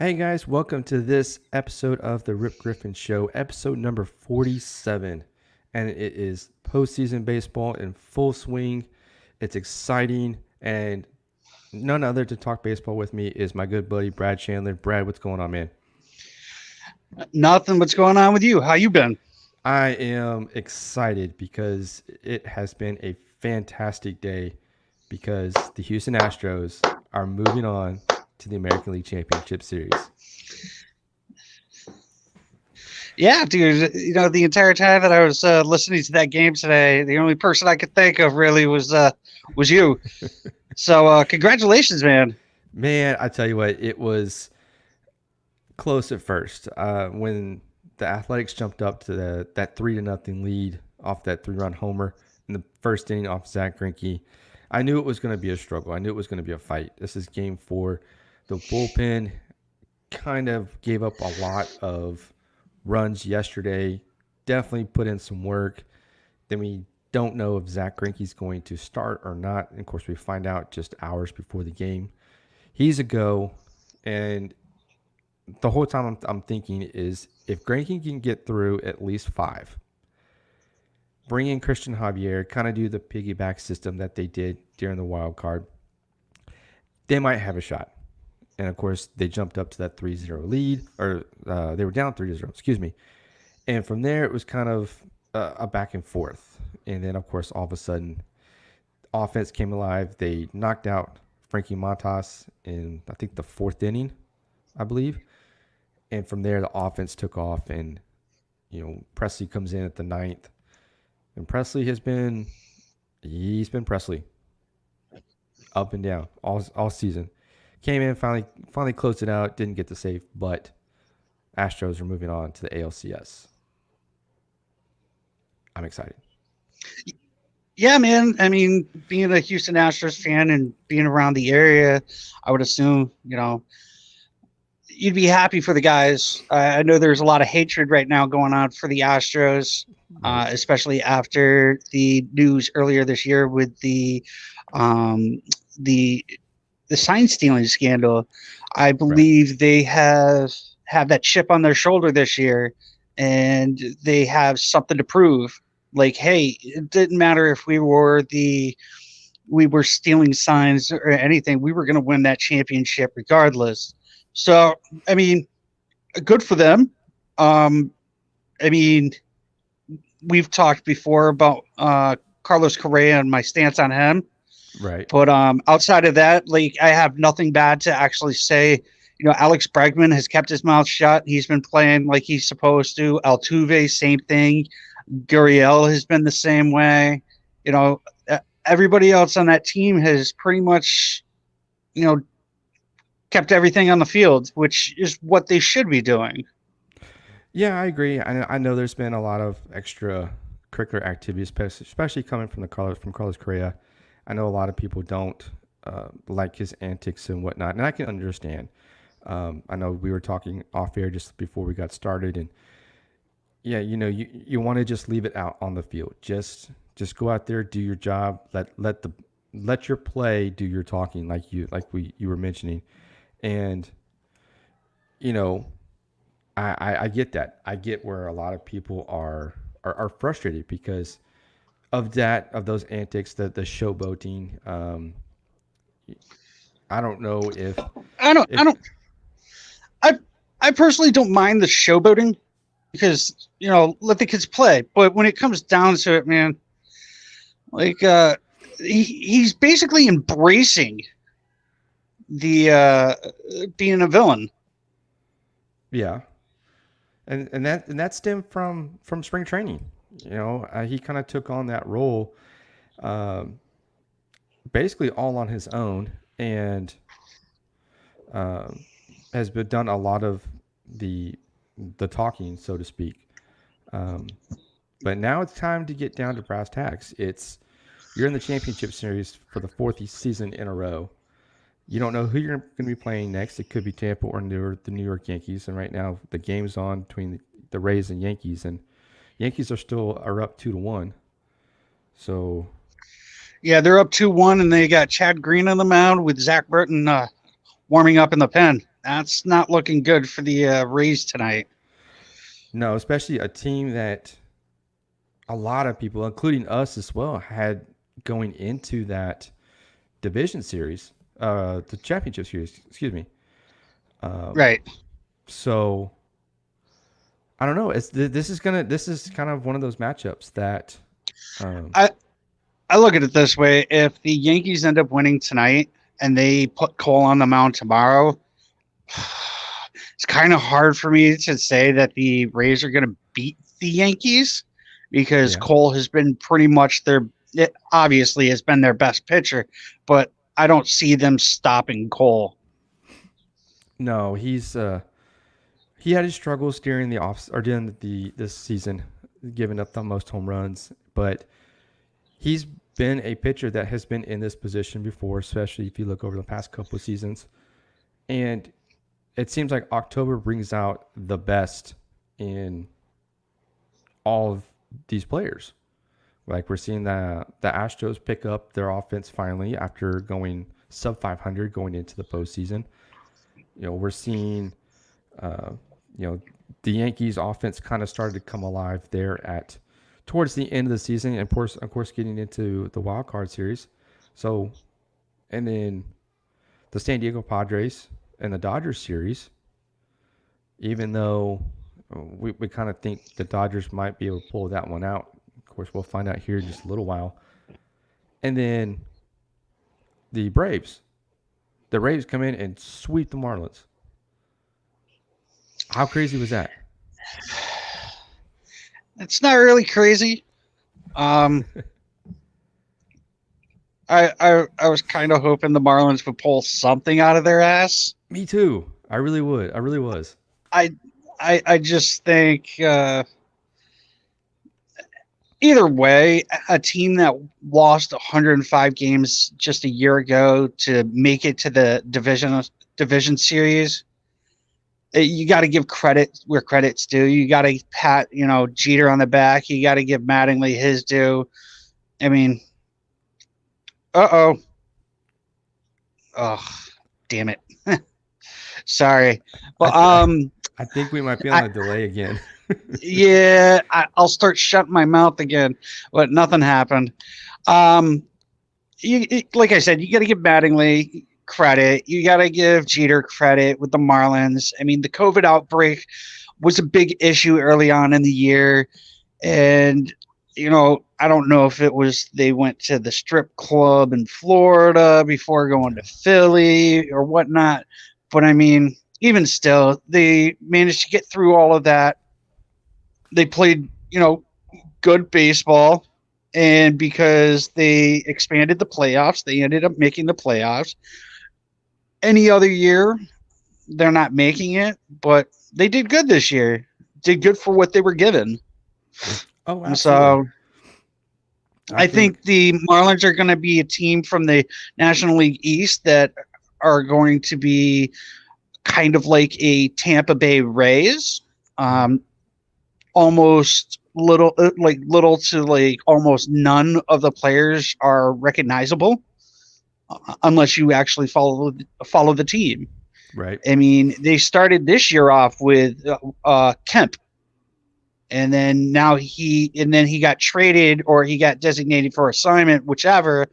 Hey guys, welcome to this episode of the Rip Griffin Show, episode number 47. And it is postseason baseball in full swing. It's exciting, and none other to talk baseball with me is my good buddy Brad Shanler. Brad, what's going on, man? Nothing. What's going on with you? How you been? I am excited because it has been a fantastic day because the Houston Astros are moving on to the American League Championship Series. Yeah, dude. The entire time that I was listening to that game today, the only person I could think of really was you. So congratulations, man. Man, I tell you what, it was close at first. When the Athletics jumped up to that 3-0 lead off that 3-run homer in the first inning off Zach Greinke, I knew it was going to be a struggle. I knew it was going to be a fight. This is game 4. The bullpen kind of gave up a lot of runs yesterday. Definitely put in some work. Then we don't know if Zach Greinke's going to start or not. And of course, we find out just hours before the game. He's a go, and the whole time I'm thinking is if Greinke can get through at least 5, bring in Christian Javier, kind of do the piggyback system that they did during the wild card, they might have a shot. And of course, they jumped up to that 3-0 lead, or they were down 3-0, excuse me. And from there, it was kind of a back and forth. And then, of course, all of a sudden, offense came alive. They knocked out Frankie Montas in, I think, the 4th inning, I believe. And from there, the offense took off, and Presley comes in at the 9th, and Presley he's been Presley, up and down all season. Came in, finally closed it out, didn't get the save, but Astros are moving on to the ALCS. I'm excited. Yeah, man. I mean, being a Houston Astros fan and being around the area, I would assume you'd be happy for the guys. I know there's a lot of hatred right now going on for the Astros, Right. especially after the news earlier this year with um, the the sign stealing scandal. I Right. believe they have that chip on their shoulder this year, and they have something to prove. Like, hey, it didn't matter if we were stealing signs or anything. We were going to win that championship regardless. So, I mean, good for them. Um, I mean, we've talked before about Carlos Correa and my stance on him. Right. But outside of that, like, I have nothing bad to actually say. Alex Bregman has kept his mouth shut. He's been playing like he's supposed to. Altuve, same thing. Gurriel has been the same way. Everybody else on that team has pretty much, you know, kept everything on the field, which is what they should be doing. Yeah, I agree. I know there's been a lot of extra curricular activities, especially coming from Carlos Correa. I know a lot of people don't like his antics and whatnot, and I can understand. I know we were talking off air just before we got started, and yeah, you want to just leave it out on the field. Just go out there, do your job. Let your play do your talking, you were mentioning, and you know I get that. I get where a lot of people are frustrated because of those antics, the showboating. I don't know I don't, I if don't, I, I personally don't mind the showboating because let the kids play. But when it comes down to it, man, like he's basically embracing the being a villain. yeah, and that stemmed from spring training. He kind of took on that role, um, basically all on his own, and um, has been done a lot of the the talking, so to speak. Um, but now it's time to get down to brass tacks. You're in the championship series for the 4th season in a row. You don't know who you're going to be playing next. It could be Tampa or the New York Yankees. And right now, the game's on between the Rays and Yankees, and Yankees are up 2-1. So Yeah, they're up 2-1, and they got Chad Green on the mound with Zach Burton warming up in the pen. That's not looking good for the Rays tonight. No, especially a team that a lot of people, including us as well, had going into that division series, the championship series, excuse me. Right. So I don't know. This is kind of one of those matchups that um, I I look at it this way: if the Yankees end up winning tonight and they put Cole on the mound tomorrow, it's kind of hard for me to say that the Rays are going to beat the Yankees because yeah. Cole has been pretty much it obviously has been their best pitcher, but I don't see them stopping Cole. No, he had his struggles during the off or during the this season, giving up the most home runs, but he's been a pitcher that has been in this position before, especially if you look over the past couple of seasons. And it seems like October brings out the best in all of these players. Like we're seeing the Astros pick up their offense finally after going sub 500 going into the postseason. We're seeing, uh, you know, the Yankees offense kind of started to come alive there at towards the end of the season, and of course, getting into the wild card series. So, and then the San Diego Padres and the Dodgers series, even though we kind of think the Dodgers might be able to pull that one out. Of course, we'll find out here in just a little while. And then the Braves. The Braves come in and sweep the Marlins. How crazy was that? It's not really crazy. Um, I was kind of hoping the Marlins would pull something out of their ass. Me too. I really would. I really was. I I just think either way, a team that lost 105 games just a year ago to make it to the division series, you got to give credit where credit's due. You got to pat Jeter on the back. You got to give Mattingly his due. I mean, uh oh, damn it. Sorry. I, Well, th- I think we might be on I, a delay again. yeah, I'll start shutting my mouth again, but nothing happened. Um, like I said, you got to give Mattingly credit. You got to give Jeter credit with the Marlins. I mean, the COVID outbreak was a big issue early on in the year, and I don't know if it was they went to the strip club in Florida before going to Philly or whatnot, but I mean, even still, they managed to get through all of that. They played, good baseball. And because they expanded the playoffs, they ended up making the playoffs. Any other year, they're not making it, but they did good this year. Did good for what they were given. Oh, absolutely. So I I think think the Marlins are going to be a team from the National League East that are going to be kind of like a Tampa Bay Rays. Um, Almost little to like almost none of the players are recognizable unless you actually follow the team. right. I mean, they started this year off with Kemp, and then he got traded or he got designated for assignment, whichever.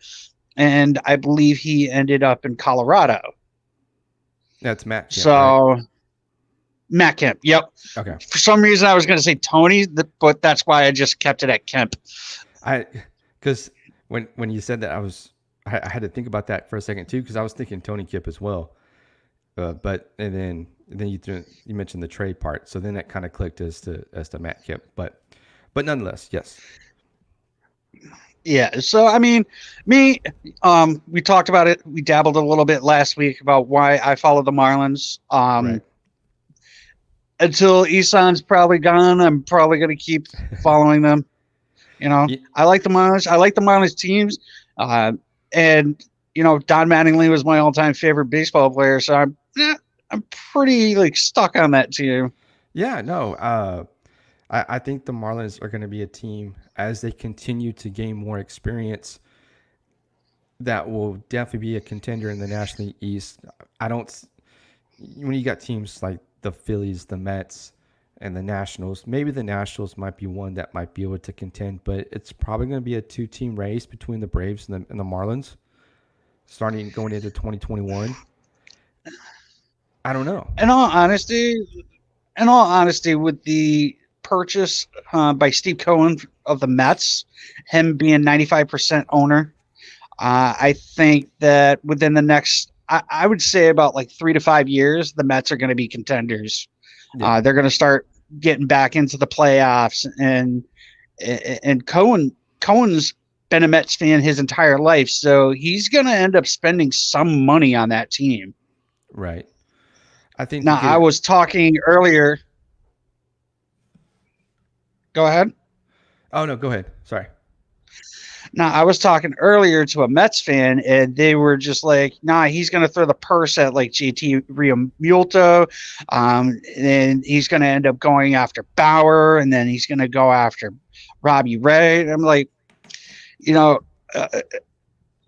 And I believe he ended up in Colorado. That's Matt Kemp, right? So Matt Kemp, yep. Okay. For some reason, I was going to say Tony, but that's why I just kept it at Kemp. I because when you said that, I had to think about that for a second too because I was thinking Tony Kemp as well. But and then you mentioned the trade part, so then that kind of clicked as to Matt Kemp. But nonetheless, yes, Yeah. So I mean, we talked about it. We dabbled a little bit last week about why I follow the Marlins. right. Until Isan's probably gone, I'm probably going to keep following them. Ye- I like the Marlins. I like the Marlins teams, and Don Mattingly was my all-time favorite baseball player. So I'm pretty like stuck on that team. Yeah, no. I think the Marlins are going to be a team as they continue to gain more experience that will definitely be a contender in the National League East. I don't. when you got teams like the Phillies, the Mets, and the Nationals, maybe the Nationals might be one that might be able to contend, but it's probably going to be a two-team race between the Braves and the Marlins, starting going into 2021. I don't know. In all honesty, in all honesty, with the purchase by Steve Cohen of the Mets, him being 95% owner, I think that within the next, I would say about like 3 to 5 years, the Mets are going to be contenders. Yeah, They're going to start getting back into the playoffs, and Cohen's been a Mets fan his entire life, so he's going to end up spending some money on that team. right. I think to Now, get I it. was talking earlier. Go ahead. Oh no, go ahead. Sorry. Now, I was talking earlier to a Mets fan, and they were just like, "Nah, he's going to throw the purse at like JT Realmuto, and he's going to end up going after Bauer, and then he's going to go after Robbie Ray." And I'm like, you know, uh,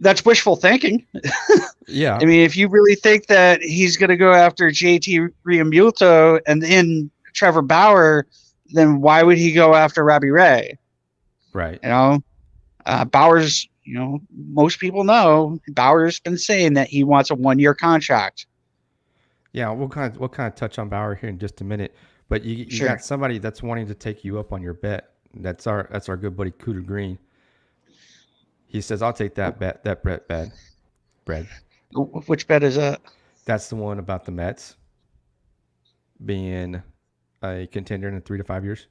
that's wishful thinking. Yeah, I mean, if you really think that he's going to go after JT Realmuto and then Trevor Bauer, then why would he go after Robbie Ray? right. You know, Bauer's, most people know Bauer's been saying that he wants a 1 year contract. Yeah, we'll kind of touch on Bauer here in just a minute. But you got Sure. somebody that's wanting to take you up on your bet. That's our good buddy Cooter Green. He says, "I'll take that Brett bad bread." Which bet is that? That's the one about the Mets being a contender in 3 to 5 years.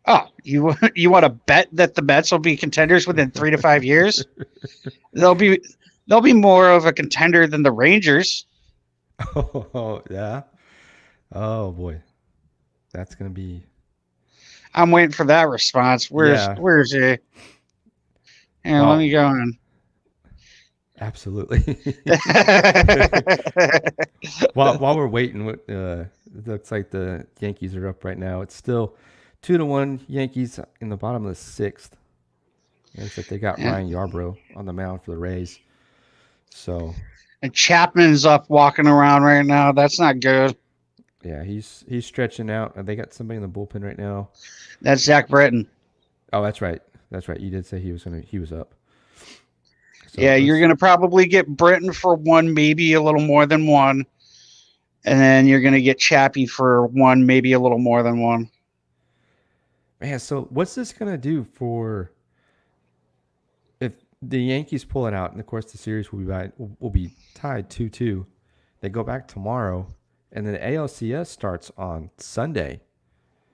Oh, you want to bet that the Mets will be contenders within 3 to 5 years? They'll be they'll be more of a contender than the Rangers. Oh yeah. Oh boy, that's gonna be I'm waiting for that response. Where's yeah. where's he? Here, let me Well, go on. absolutely. While we're waiting, it looks like the Yankees are up right now. It's still 2-1 Yankees in the bottom of the sixth. It looks like they got Yeah. Ryan Yarbrough on the mound for the Rays. So And Chapman's up walking around right now. That's not good. yeah, he's stretching out. They got somebody in the bullpen right now. That's Zach Britton. Oh, that's right. That's right. You did say he was up. So Yeah, you're let's. going to probably get Britton for one, maybe a little more than one. And then you're going to get Chappie for one, maybe a little more than one. Man, so what's this gonna do for if the Yankees pull it out, and of course the series will be tied 2-2. They go back tomorrow, and then the ALCS starts on Sunday.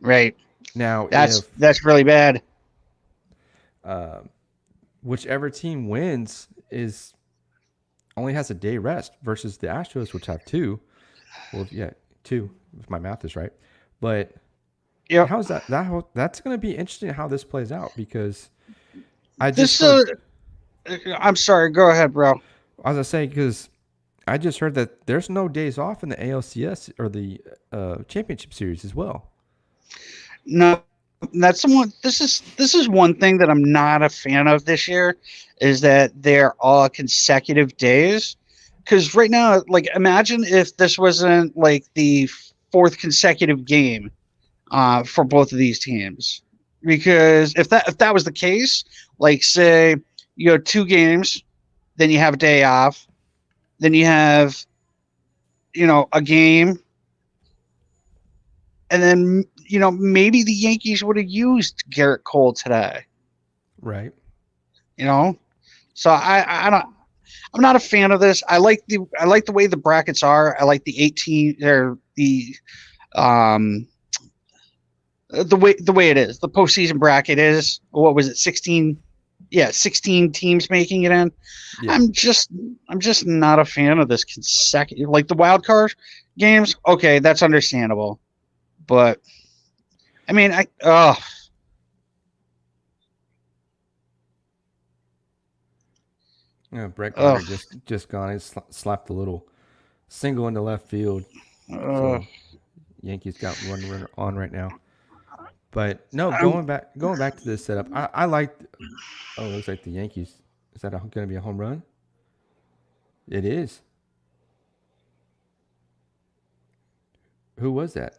Right. Now, That's if that's really bad. uh, whichever team wins is only has a day rest versus the Astros, which have two. Well, yeah, two if my math is right. But Yep. how's that's going to be interesting how this plays out because I just This heard. I'm sorry, go ahead, bro. As I say, because I just heard that there's no days off in the ALCS or the championship series as well. No, that's someone. This is one thing that I'm not a fan of this year, is that they're all consecutive days. Because right now, like, imagine if this wasn't like the fourth consecutive game for both of these teams. Because if that was the case, like, say you go 2 games, then you have a day off, then you have a game, and then maybe the Yankees would have used Garrett Cole today. Right. You know, so I don't. I'm not a fan of this. I like the way the brackets are. I like the 18 or um the way it is. The postseason bracket is, what was it, 16? Yeah, 16 teams making it in. Yeah. I'm just not a fan of this consecutive, like the wild card games. Okay, that's understandable, but I mean, Yeah. Brett oh, Gardner just gone. He slapped a little single into left field. uh, So Yankees got one runner on right now. But no, I'm going back to this setup, I like. Oh, it looks like the Yankees. Is that going to be a home run? It is. Who was that?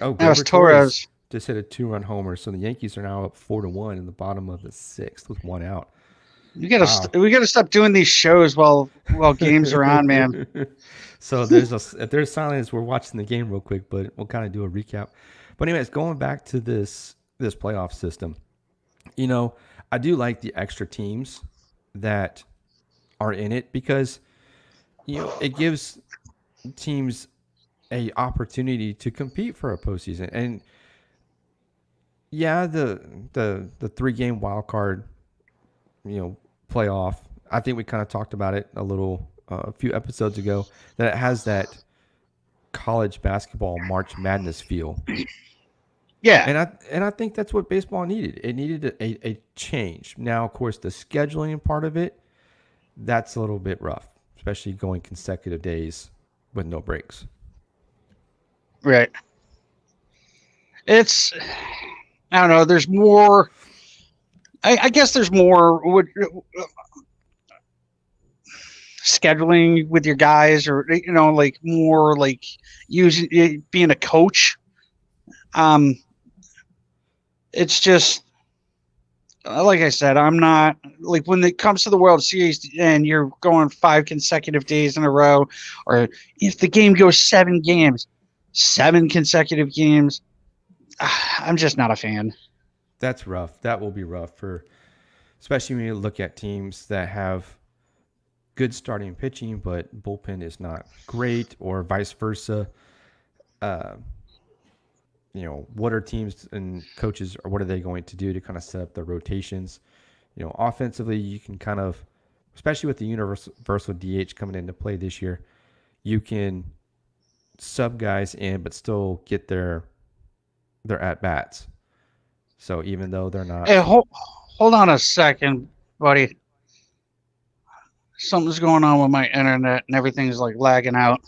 Oh, That was Gleyber Torres Torres. just hit a 2-run homer. So the Yankees are now up 4-1 in the bottom of the sixth with one out. Wow. We gotta stop doing these shows while games are on, man. So if there's silence, we're watching the game real quick, but we'll kind of do a recap. But anyways, going back to this playoff system, I do like the extra teams that are in it because it gives teams a opportunity to compete for a postseason. And yeah, the 3-game wild card, playoff. I think we kind of talked about it a few episodes ago, that it has that college basketball March Madness feel. Yeah. And I think that's what baseball needed. It needed a change. Now, of course, the scheduling part of it, that's a little bit rough, especially going consecutive days with no breaks. Right. It's, I don't know. There's more. I guess there's more scheduling with your guys, or like more like using being a coach. It's just like I said, I'm not like when it comes to the World Series and you're going 5 consecutive days in a row, or if the game goes 7 games, 7 consecutive games. I'm just not a fan. That's rough. That will be rough especially when you look at teams that have good starting pitching, but bullpen is not great, or vice versa. What are teams and coaches, or what are they going to do to kind of set up their rotations? Offensively, you can kind of, especially with the universal DH coming into play this year, you can sub guys in, but still get their at bats. So even though they're not, Hey, hold on a second, buddy. Something's going on with my internet and everything's like lagging out.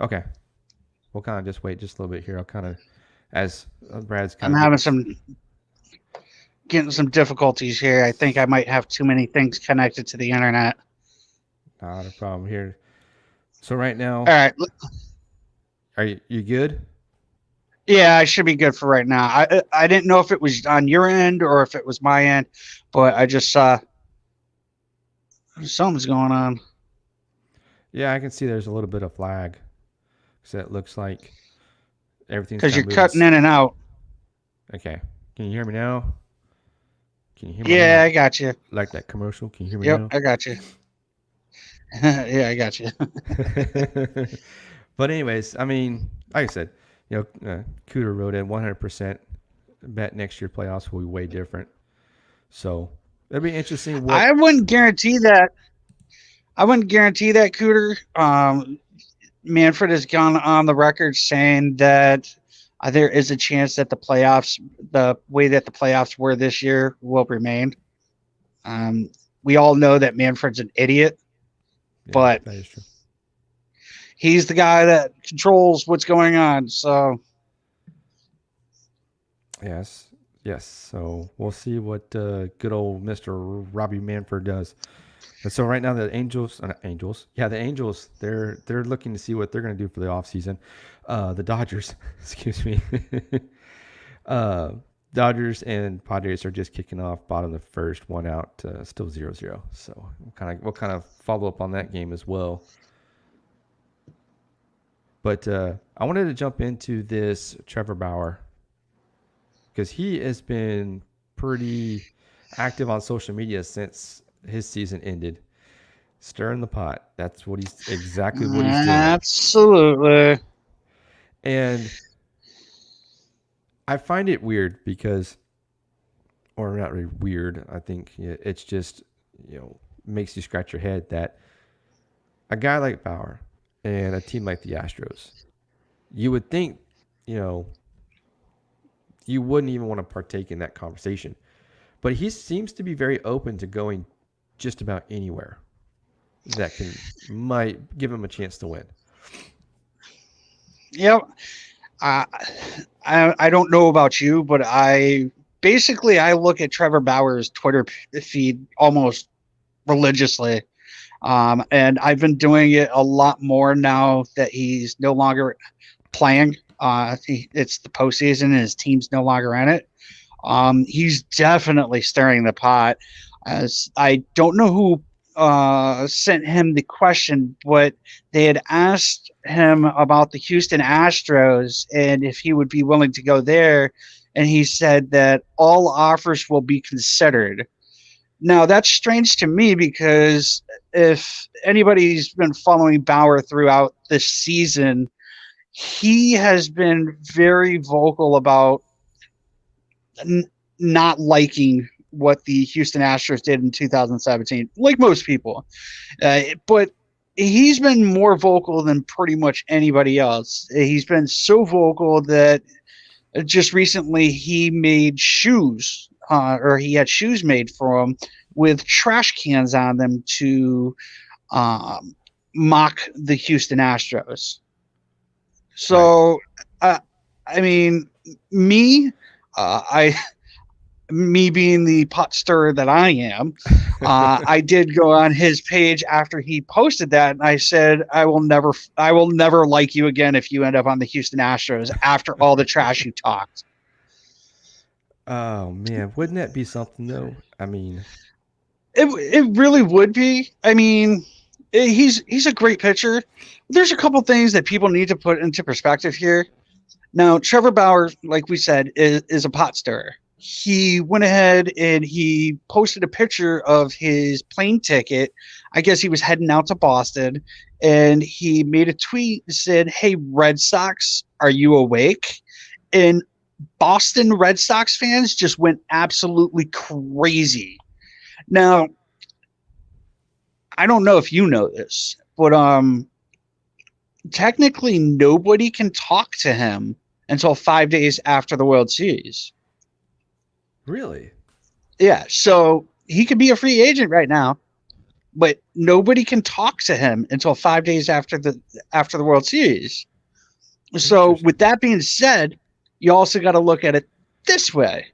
okay, we'll kind of just wait just a little bit here. I'll kind of, as Brad's kind I'm of having getting some difficulties here. I think I might have too many things connected to the internet. not a problem here. So right now, All right. are you good? Yeah, I should be good for right now. I didn't know if it was on your end or if it was my end, but I just saw something's going on. Yeah, I can see there's a little bit of lag. So it looks like everything's Because kind you're of moving. cutting in and out. Okay, can you hear me now? Can you hear me Yeah, now? I got you. Like that commercial? Can you hear me Yep, now? I got you. Yeah, I got you. But anyways, I mean, like I said, Cooter wrote in 100% bet next year playoffs will be way different. So it'll be interesting. I wouldn't guarantee that. I wouldn't guarantee that, Cooter. Manfred has gone on the record saying that there is a chance that the way that the playoffs were this year, will remain. We all know that Manfred's an idiot, but that is true. he's the guy that controls what's going on. So Yes. So we'll see what good old Mr. Robbie Manfred does. And so right now the Angels, they're looking to see what they're going to do for the offseason. The Dodgers, excuse me. Dodgers and Padres are just kicking off, bottom of the first, one out, still 0-0. So we'll kind of follow up on that game as well. But I wanted to jump into this Trevor Bauer, because he has been pretty active on social media since his season ended. Stirring the pot. That's exactly what he's doing. Absolutely. And I find it weird because, or not really weird, I think it's just, makes you scratch your head that a guy like Bauer and a team like the Astros, you would think, you wouldn't even want to partake in that conversation. But he seems to be very open to going just about anywhere that might give him a chance to win. Yep. I don't know about you, but I look at Trevor Bauer's Twitter feed almost religiously. And I've been doing it a lot more now that he's no longer playing. It's the postseason, and his team's no longer in it. He's definitely stirring the pot. As I don't know who sent him the question, but they had asked him about the Houston Astros and if he would be willing to go there, and he said that all offers will be considered. Now that's strange to me because if anybody's been following Bauer throughout this season, he has been very vocal about not liking what the Houston Astros did in 2017, like most people. But he's been more vocal than pretty much anybody else. He's been so vocal that just recently he made shoes, or he had shoes made for him with trash cans on them to mock the Houston Astros. Right. So, I mean, me, I me being the pot stirrer that I am, I did go on his page after he posted that, and I said, I will never like you again if you end up on the Houston Astros after all the trash you talked. Oh man, wouldn't that be something though? I mean, It really would be. I mean, he's a great pitcher. There's a couple things that people need to put into perspective here. Now, Trevor Bauer, like we said, is a pot stirrer. He went ahead and he posted a picture of his plane ticket. I guess he was heading out to Boston, and he made a tweet and said, "Hey, Red Sox, are you awake?" And Boston Red Sox fans just went absolutely crazy. Now, I don't know if you know this, but technically nobody can talk to him until 5 days after the World Series. really? Yeah, so he could be a free agent right now, but nobody can talk to him until 5 days after the World Series. So Interesting. with that being said, you also got to look at it this way.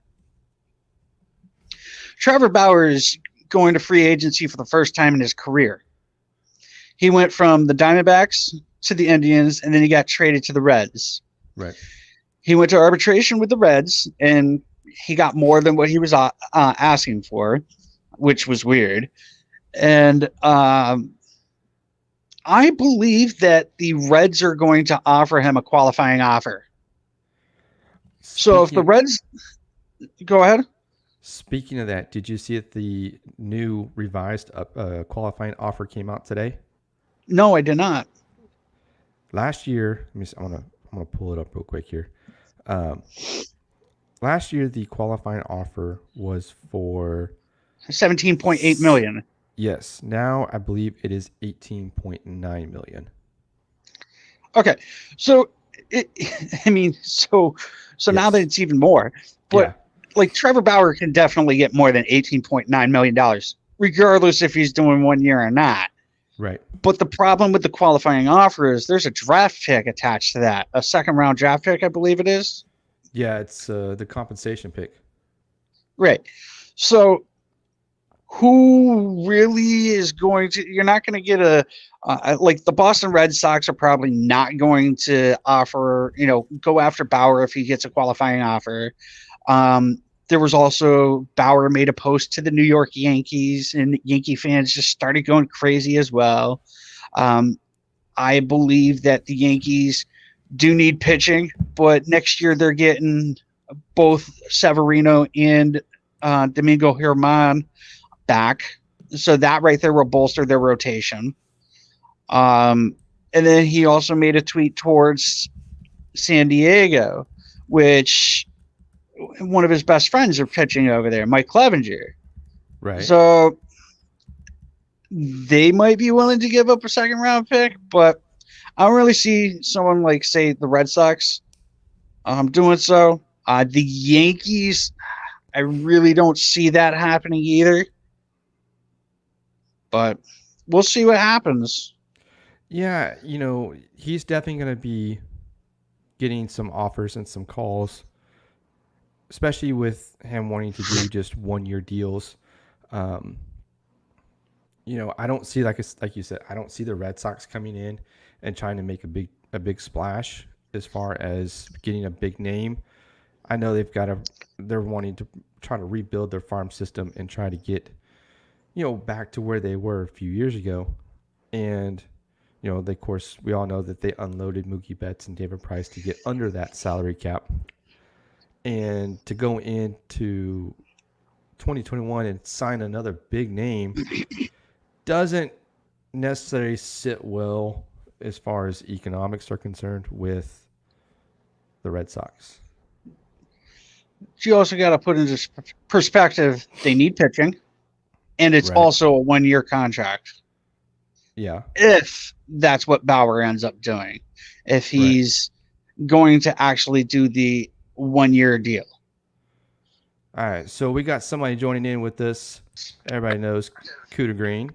Trevor Bauer is going to free agency for the first time in his career. He went from the Diamondbacks to the Indians, and then he got traded to the Reds. Right. He went to arbitration with the Reds, and he got more than what he was asking for, which was weird. And I believe that the Reds are going to offer him a qualifying offer. So if the Speaking Reds go ahead, speaking of that, did you see that the new revised qualifying offer came out today? no, I did not. Last year, I'm gonna pull it up real quick here. Um, Last year, the qualifying offer was for 17.8 million. yes. Now I believe it is 18.9 million. Okay, so it, I mean, so now that Yes. it's even more, Yeah. but like Trevor Bauer can definitely get more than $18.9 million, regardless if he's doing 1 year or not. Right. But the problem with the qualifying offer is there's a draft pick attached to that, a second round draft pick, I believe it is. Yeah. It's the compensation pick. Right. So who really is going to? You're not going to get a like the Boston Red Sox are probably not going to offer, go after Bauer if he gets a qualifying offer. There was also Bauer made a post to the New York Yankees, and Yankee fans just started going crazy as well. Um, I believe that the Yankees do need pitching, but next year they're getting both Severino and Domingo Germán back. So that right there will bolster their rotation. And then he also made a tweet towards San Diego, which one of his best friends are pitching over there, Mike Clevenger. Right. So they might be willing to give up a second round pick, but I don't really see someone like, say, the Red Sox doing so. The Yankees, I really don't see that happening either. But we'll see what happens. Yeah. He's definitely going to be getting some offers and some calls, especially with him wanting to do just 1 year deals. Um, I don't see like you said, I don't see the Red Sox coming in and trying to make a big splash. as far as getting a big name. I know they're wanting to try to rebuild their farm system and try to get, back to where they were a few years ago. And, of course, we all know that they unloaded Mookie Betts and David Price to get under that salary cap. And to go into 2021 and sign another big name doesn't necessarily sit well as far as economics are concerned with the Red Sox. You also got to put into perspective, they need pitching, and it's Right. also a 1-year contract. Yeah. If that's what Bauer ends up doing, if he's going to actually do the 1-year deal. All right. So we got somebody joining in with us. Everybody knows Cuda Green.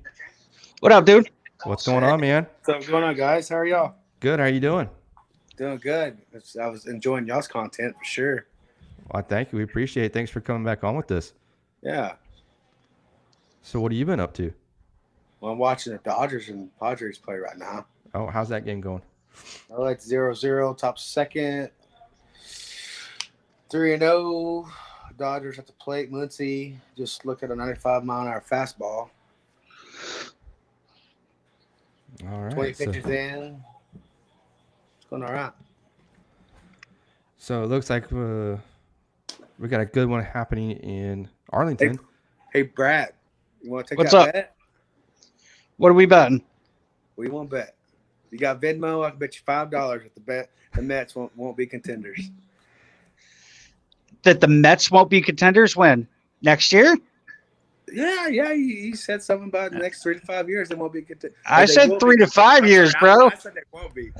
What up, dude? What's going on, man? What's going on, guys? How are y'all? Good. How you doing? Doing good. I was enjoying y'all's content for sure. Well, thank you. We appreciate it. Thanks for coming back on with us. Yeah. So what have you been up to? Well, I'm watching the Dodgers and Padres play right now. Oh, how's that game going? I like 0-0, top second. 3-0. Dodgers at the plate. Muncy just look at a 95-mile-an-hour fastball. All right. 20 pitches in. It's going all right. So it looks like we got a good one happening in Arlington. Hey, Brad, you want to take What's that up? bet? What are we betting? What do you want to bet? You got Venmo. I can bet you $5 that the Mets won't be contenders. That the Mets won't be contenders when? Next year? Yeah. You said something about the next 3 to 5 years they won't be contenders. I said 3 to 5 years, bro. I said they won't be.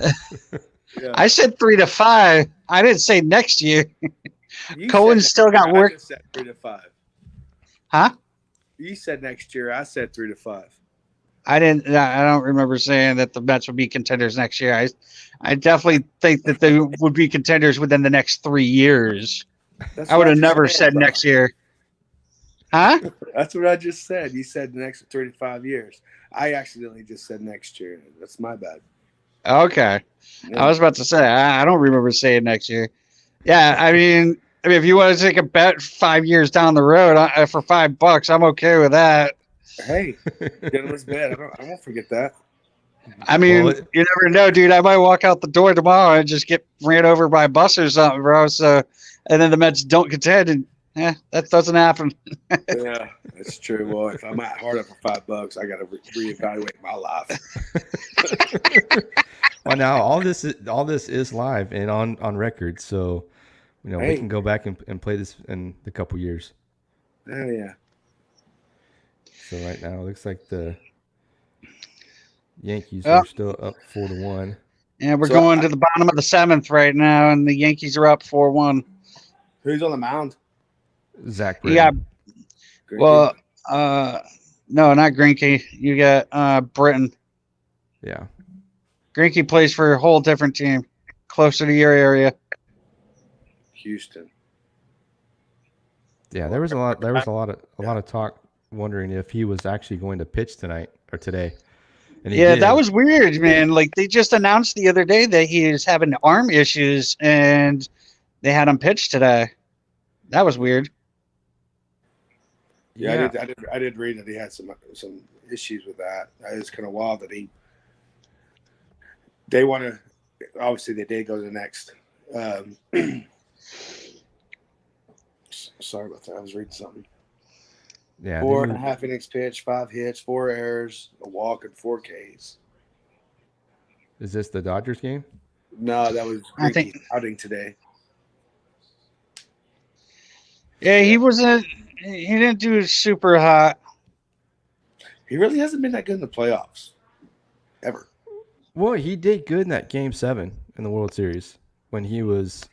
Yeah. I said 3 to 5. I didn't say next year. You Cohen's said still got next year. work. I just said 3 to 5. Huh? You said next year. I said 3 to 5. I don't remember saying that the Mets would be contenders next year. I definitely think that they would be contenders within the next 3 years. That's I what would have just never said, said bro. next year. Huh? That's what I just said. You said the next 3 to 5 years. I accidentally just said next year. That's my bad. Okay. Yeah. I was about to say, I don't remember saying next year. Yeah, I mean, if you want to take a bet 5 years down the road for $5, I'm okay with that. Hey, gentleman's bet. I won't forget that. I mean, Well, you never know, dude. I might walk out the door tomorrow and just get ran over by a bus or something, bro. So, and then the Mets don't contend, and that doesn't happen. Yeah, that's true. Well, if I'm at hard up for $5, I got to reevaluate my life. Well, now all this is live and on record, so we Hey. can go back and play this in a couple years. Oh, yeah. So right now it looks like the Yankees Oh. are still up 4-1. And we're So going to the bottom of the 7th right now, and the Yankees are up 4-1. Who's on the mound? Zach You got Greinke? well, no, not Greinke. You got Britton. Yeah. Greinke plays for a whole different team, closer to your area. Houston. Yeah, there was a lot of talk wondering if he was actually going to pitch tonight or today. And he Yeah, did. that was weird, man. Like they just announced the other day that he was having arm issues, and they had him pitch today. That was weird. Yeah, I did read that he had some issues with that. It's kind of wild that they want to. Obviously, they did go to the next. Sorry about that. I was reading something. Yeah. 4.5 innings pitched, 5 hits, 4 errors, a walk, and 4 Ks. Is this the Dodgers game? No, that was I think- Greinke's outing today. Yeah, he wasn't. He didn't do super hot. He really hasn't been that good in the playoffs, ever. Well, he did good in that Game 7 in the World Series when he was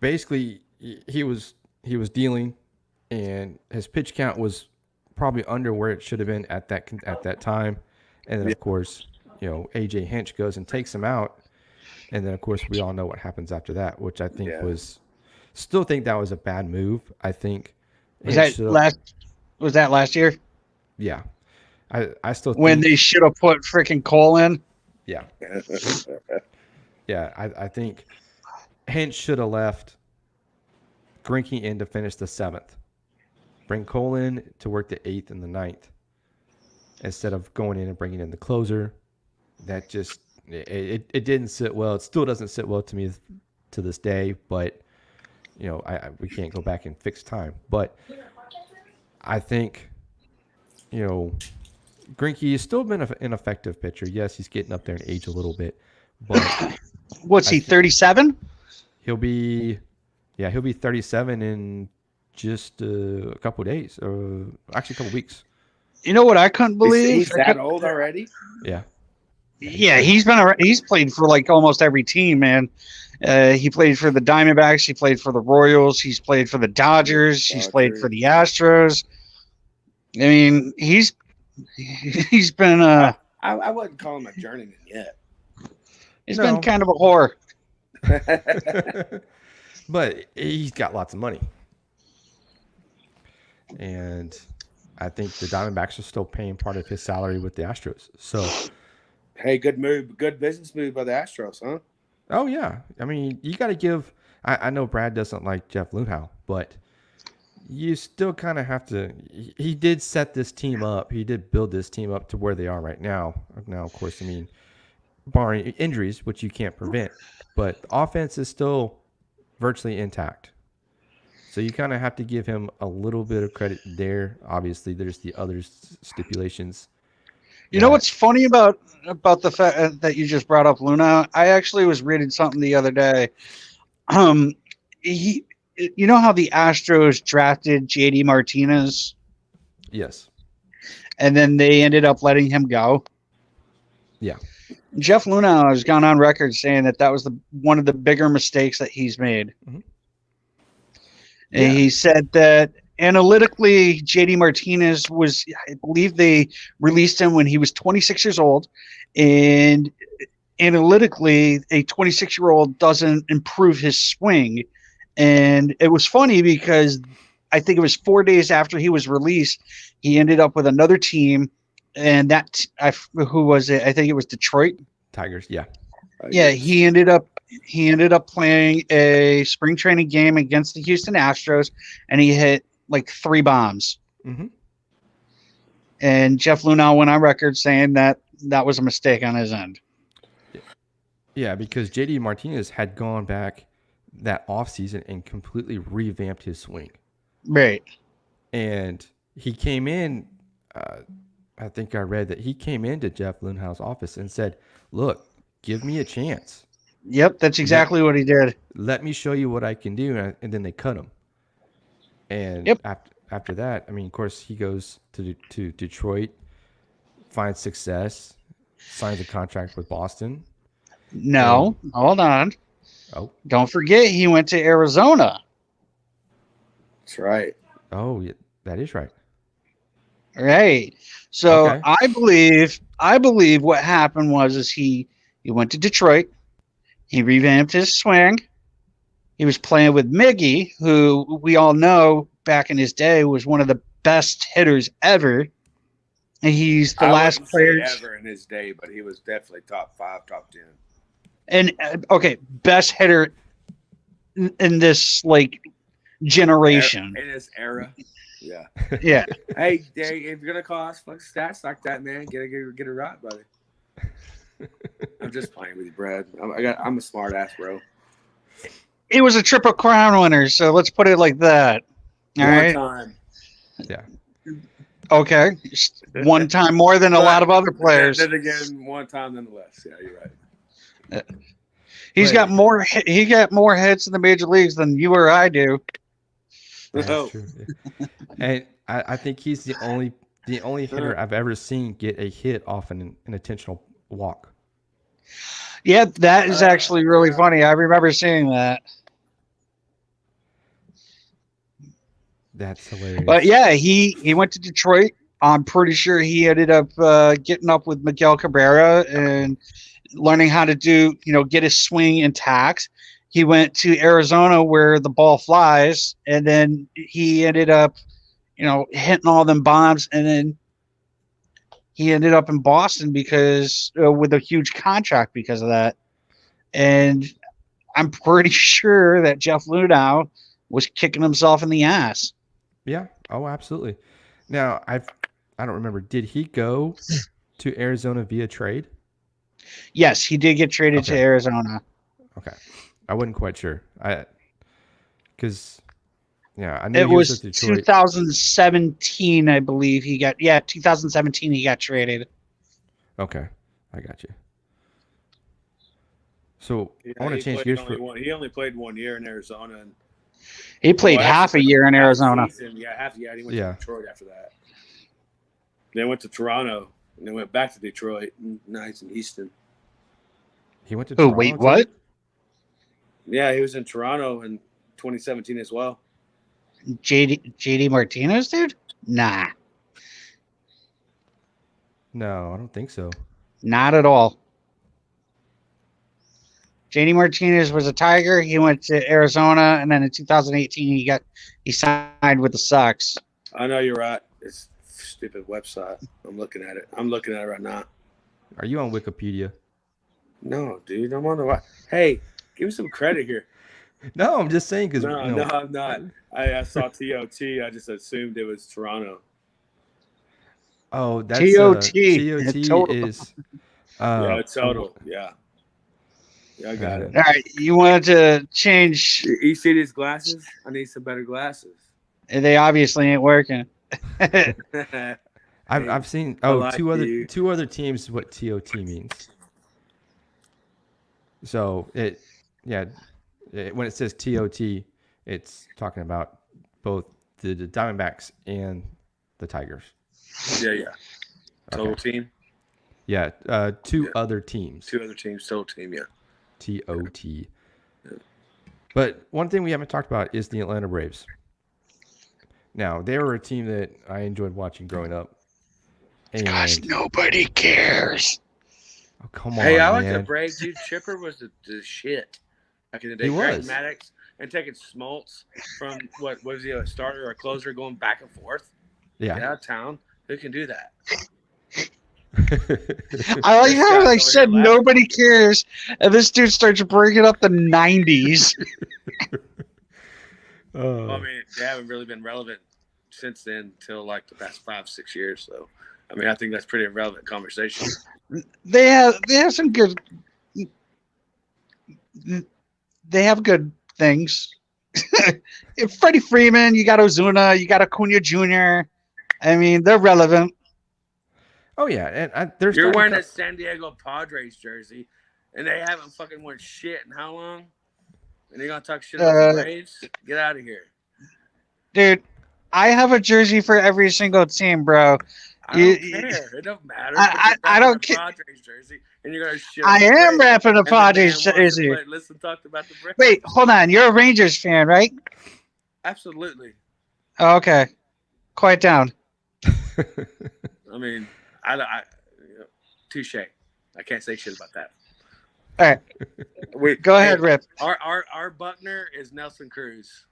basically he was dealing, and his pitch count was probably under where it should have been at that time. And then of course, AJ Hinch goes and takes him out, and then of course we all know what happens after that, which I think still think that was a bad move. I think Was Hinch that last year yeah. I still when think, they should have put freaking Cole in? yeah. Yeah, I think Hint should have left Greinke in to finish the 7th. Bring Cole in to work the 8th and the 9th instead of going in and bringing in the closer. That just it didn't sit well. It still doesn't sit well to me to this day. But we can't go back and fix time. But I think Greinke has still been an effective pitcher. Yes, he's getting up there in age a little bit, but What's he, 37? he'll be 37 in just a couple of days, or actually a couple of weeks. You know what I couldn't believe? He's that old already? Yeah. Yeah, he's played for like almost every team, man. He played for the Diamondbacks. He played for the Royals. He's played for the Dodgers. He's played for the Astros. I mean, he's been I wouldn't call him a journeyman yet. He's been kind of a whore. But he's got lots of money. And I think the Diamondbacks are still paying part of his salary with the Astros. So, hey, good move. Good business move by the Astros, huh? Oh, yeah. I mean, you got to give – I know Brad doesn't like Jeff Luhnow, but you still kind of have to – he did set this team up. He did build this team up to where they are right now. Now, of course, I mean, barring injuries, which you can't prevent, but the offense is still virtually intact. So you kind of have to give him a little bit of credit there. Obviously, there's the other stipulations. You know what's funny about the fact that you just brought up Luna? I actually was reading something the other day. You know how the Astros drafted JD Martinez? Yes. And then they ended up letting him go. Yeah. Jeff Luna has gone on record saying that was one of the bigger mistakes that he's made. Mm-hmm. And he said that analytically, JD Martinez was, I believe they released him when he was 26 years old. And analytically, a 26-year-old doesn't improve his swing. And it was funny because I think it was 4 days after he was released, he ended up with another team. And who was it? I think it was Detroit Tigers. Yeah. Yeah, he ended up playing a spring training game against the Houston Astros, and he hit like 3 bombs. Mm-hmm. And Jeff Luhnow went on record saying that was a mistake on his end. Yeah, because JD Martinez had gone back that offseason and completely revamped his swing. Right. And he came in, I think I read that he came into Jeff Luhnow's office and said, look, give me a chance. Yep, that's exactly what he did. Let me show you what I can do. And then they cut him. And after that, I mean, of course, he goes to Detroit, finds success, signs a contract with Boston. No, hold on. Oh. Don't forget he went to Arizona. That's right. Oh, yeah, that is right. Right. So Okay. I believe what happened was he went to Detroit. He revamped his swing. He was playing with Miggy, who we all know back in his day was one of the best hitters ever. And he's the last player ever in his day, but he was definitely top 5, top 10. And best hitter in this like generation. In his era. Yeah. Yeah. Hey, Dave, if you're gonna call us stats like that, man, get it right, buddy. I'm just playing with you, Brad. I'm a smart ass, bro. It was a Triple Crown winner, so let's put it like that. All right. Time. Yeah. Okay. One time more than a lot of other players. Then again, one time nonetheless. Yeah, you're right. He got more hits in the major leagues than you or I do. That's true. Yeah. And I think he's the only hitter I've ever seen get a hit off an intentional walk. Yeah, that is actually really funny. I remember seeing that. That's hilarious. But yeah, he went to Detroit. I'm pretty sure he ended up getting up with Miguel Cabrera and learning how to get his swing intact. He went to Arizona where the ball flies, and then he ended up, hitting all them bombs, and then he ended up in Boston because with a huge contract because of that. And I'm pretty sure that Jeff Luhnow was kicking himself in the ass. Yeah. Oh, absolutely. Now, I don't remember. Did he go to Arizona via trade? Yes, he did get traded to Okay. Arizona. Okay. I wasn't quite sure. Because yeah, I knew It he was was with Detroit. 2017, I believe he got. Yeah, 2017 he got traded. Okay, I got you. So Yeah, I want to he change played gears only for. one. He only played 1 year in Arizona, and He played half a year in half the Arizona. season. Yeah, half. Yeah, and he went Yeah. to Detroit after that. Then went to Toronto, and then went back to Detroit. And now he's in Houston. He went to Oh, Toronto. wait, too? what? Yeah, he was in Toronto in 2017 as well. JD Martinez, dude? Nah, No, I don't think so. not at all. JD Martinez was a Tiger. He went to Arizona, and then in 2018 he signed with the Sox. I know you're right. It's a stupid website. I'm looking at it. I'm looking at it right now. Are you on Wikipedia? No, dude, I'm on the right. Hey, give me some credit here. No, I'm just saying because No, I'm not. I saw TOT. I just assumed it was Toronto. Oh, that's TOT. TOT Total. is. Yeah, total. Yeah, I got it. All right, you wanted to change. You see these glasses? I need some better glasses. They obviously ain't working. I've seen like two you. other teams what TOT means. So when it says TOT, it's talking about both the Diamondbacks and the Tigers. Yeah. Total team. Yeah, two other teams. Two other teams. Total team. Yeah. TOT. Yeah. But one thing we haven't talked about is the Atlanta Braves. Now, they were a team that I enjoyed watching growing up. Gosh, nobody cares. Oh, come on, Hey, I like man. the Braves. Dude, Chipper was the shit back in the day. He Greg was. Maddux and taking Smoltz from what was he, a starter or a closer, going back and forth? Yeah. Get out of town. Who can do that? I like This how guy's I over said here laughing. nobody cares, and this dude starts bringing up the 90s. Well, I mean, they haven't really been relevant since then until like the past 5-6 years. So, I mean, I think that's pretty irrelevant conversation. They have some good. They have good things. Freddie Freeman, you got Ozuna, you got Acuna Jr. I mean, they're relevant. Oh yeah, and there's You're wearing a San Diego Padres jersey, and they haven't fucking won shit in how long? And you're gonna talk shit about the Braves? Get out of here, dude. I have a jersey for every single team, bro. I don't care. It don't matter. I don't care. Padres jersey, and you're gonna shit. I am rapping a and Padres the man wants jersey. to listen, talk about the Braves. Wait, hold on. You're a Rangers fan, right? Absolutely. Oh, okay. Quiet down. I mean, touche. I can't say shit about that. All right. Go ahead, Rip. Our Buckner is Nelson Cruz.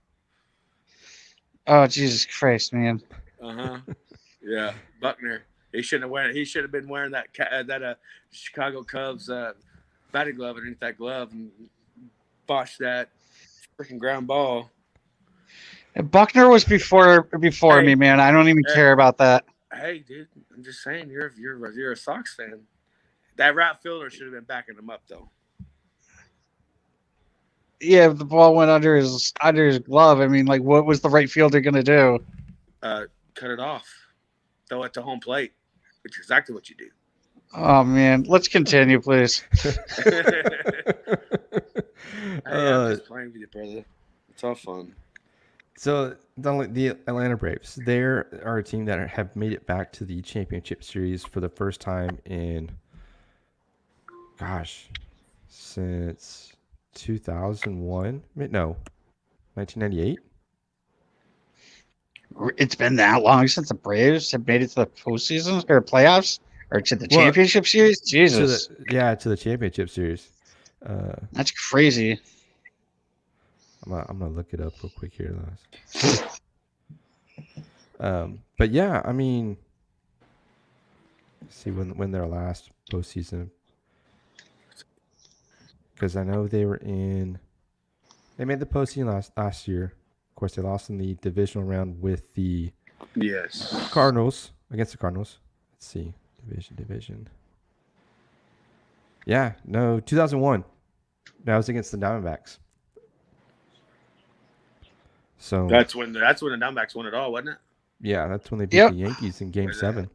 Oh, Jesus Christ, man. Yeah, Buckner. He shouldn't have been wearing that Chicago Cubs batting glove underneath that glove and botched that freaking ground ball. Buckner was before me, man. I don't even care about that. Hey, dude, I'm just saying you're a Sox fan. That right fielder should have been backing him up though. Yeah, if the ball went under his glove, I mean, like, what was the right fielder gonna do? Cut it off. Throw it to home plate, which is exactly what you do. Oh man, let's continue, please. I'm just playing with you, brother. It's all fun. So the Atlanta Braves, they are a team that have made it back to the championship series for the first time in, since 2001. No, 1998. It's been that long since the Braves have made it to the postseason or playoffs or to the championship series. Jesus, to the championship series. That's crazy. I'm gonna look it up real quick here. But yeah, I mean, let's see when their last postseason. because I know they made the postseason last year. Of course, they lost in the divisional round with the Cardinals, against the Cardinals. Let's see. Division. Yeah, no, 2001. That was against the Diamondbacks. So That's when the Diamondbacks won it all, wasn't it? yeah, that's when they beat Yep. the Yankees in Game Was 7.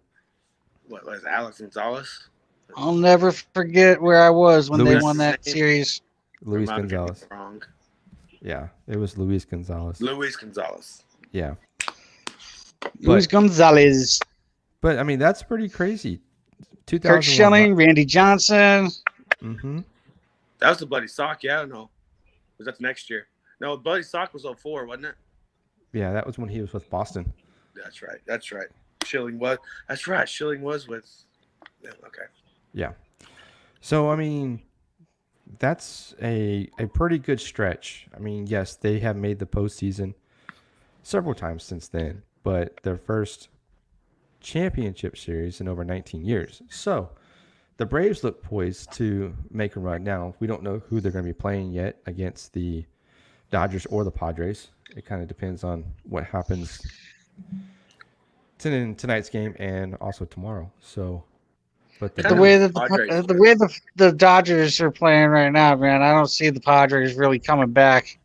What was it, Alex Gonzalez? I'll never forget where I was when they Luis- won that series. Luis I might be getting Gonzalez. it wrong. Yeah, it was Luis Gonzalez. Luis Gonzalez. Yeah. Luis Gonzalez, But I mean, that's pretty crazy. Kurt 2001. Schilling, Randy Johnson. Mm-hmm. That was the Bloody Sock, yeah, no. Was that the next year? No, Bloody Sock was 04, wasn't it? Yeah, that was when he was with Boston. That's right. Schilling was. That's right. Schilling was with. Yeah, okay. Yeah. So I mean, that's a pretty good stretch. I mean, yes, they have made the postseason several times since then, but their first championship series in over 19 years. So the Braves look poised to make a run. Now, we don't know who they're going to be playing yet against the Dodgers or the Padres. It kind of depends on what happens in tonight's game and also tomorrow. So, but The way that the Dodgers are playing right now, man, I don't see the Padres really coming back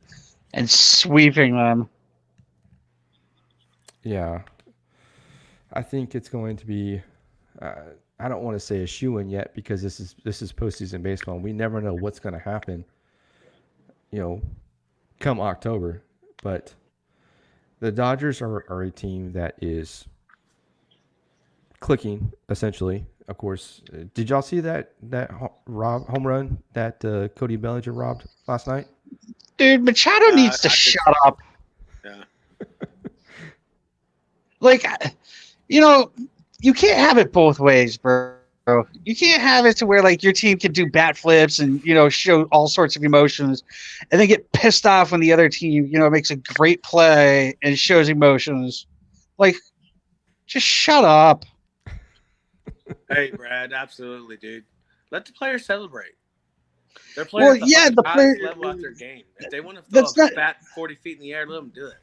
and sweeping them. Yeah, I think it's going to be. I don't want to say a shoo-in yet because this is postseason baseball. We never know what's going to happen. Come October, but the Dodgers are a team that is clicking essentially. Of course, did y'all see that home run that Cody Bellinger robbed last night? Dude, Machado needs to shut up. Yeah. Like, you can't have it both ways, bro. You can't have it to where like your team can do bat flips and show all sorts of emotions, and then get pissed off when the other team makes a great play and shows emotions. Like, just shut up. Hey, Brad, absolutely, dude. Let the players celebrate. They're playing at the highest level out their game. If they want to throw a bat 40 feet in the air, let them do it.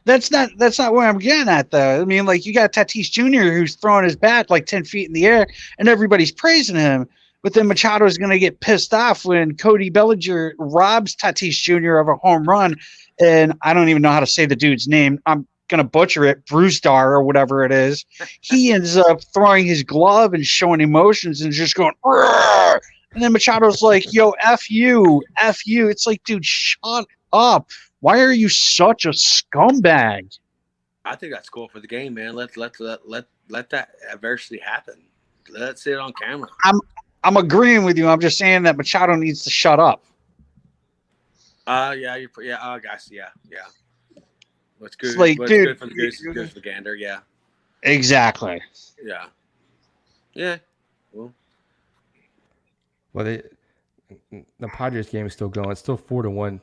That's not where I'm getting at, though. I mean, like, you got Tatis Jr. who's throwing his bat like 10 feet in the air, and everybody's praising him. But then Machado is going to get pissed off when Cody Bellinger robs Tatis Jr. of a home run, and I don't even know how to say the dude's name. I'm going to butcher it, Bruzdar or whatever it is. He ends up throwing his glove and showing emotions and just going, "Rrr!" And then Machado's like, yo, F you. It's like, dude, shut up. Why are you such a scumbag? I think that's cool for the game, man. Let that adversity happen. Let's see it on camera. I'm agreeing with you. I'm just saying that Machado needs to shut up. I guess, yeah. What's good? Like, What's dude, good for the goose is good for the gander. Yeah. Exactly. Yeah. Yeah. Well, the Padres game is still going. It's still 4-1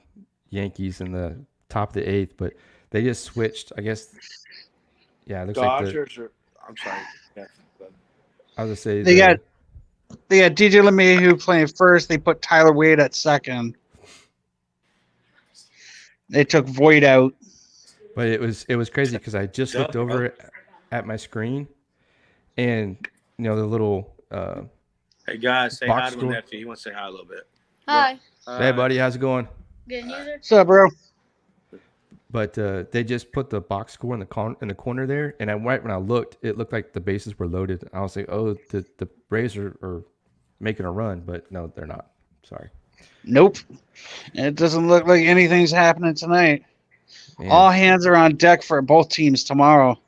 Yankees in the top of the 8th, but they just switched. I guess. Yeah, it looks Dodgers I'm sorry. Yeah. I was gonna say they got DJ LeMahieu playing first. They put Tyler Wade at second. They took Voit out. But it was crazy because I just looked over at my screen, and the little. Hey guys, say hi to score. my nephew. He wants to say hi a little bit. Hi. Hey buddy, how's it going? Good news. What's up, bro? But they just put the box score in the corner there, and right when I looked, it looked like the bases were loaded. I was like, oh, the Braves are making a run, but no, they're not. Sorry. Nope. It doesn't look like anything's happening tonight. Man, All hands are on deck for both teams tomorrow.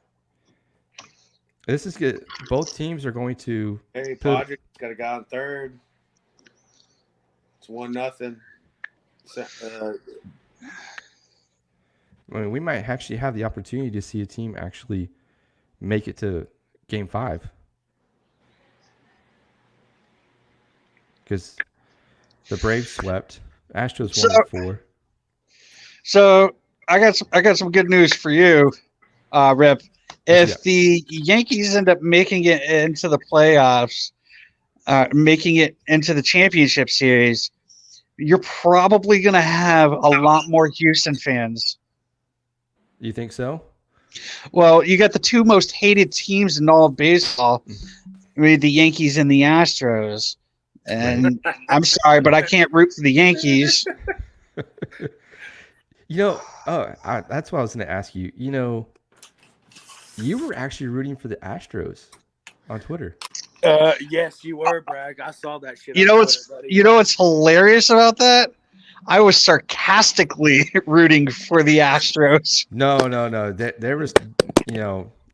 this is good. Both teams are going to. Hey, Padres got a guy on third. It's 1-0. I mean, we might actually have the opportunity to see a team actually make it to Game 5. Because the Braves swept. Astros won 4. So I got some good news for you, Rip. If the Yankees end up making it into the playoffs, making it into the championship series, you're probably going to have a lot more Houston fans. You think so? Well, you got the two most hated teams in all of baseball. I mean, the Yankees and the Astros. And I'm sorry, but I can't root for the Yankees. That's what I was going to ask you. You were actually rooting for the Astros on Twitter. Yes, you were, Bragg. I saw that shit. You know what's hilarious about that? I was sarcastically rooting for the Astros. No. There was,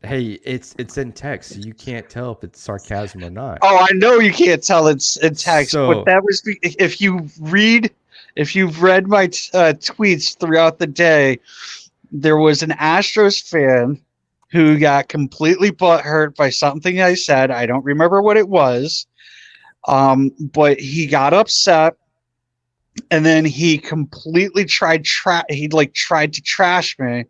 hey, it's in text, so you can't tell if it's sarcasm or not. Oh, I know you can't tell it's in text, So, but that was if you've read my tweets throughout the day, there was an Astros fan who got completely butthurt by something I said. I don't remember what it was, but he got upset, and then he completely tried to trash me,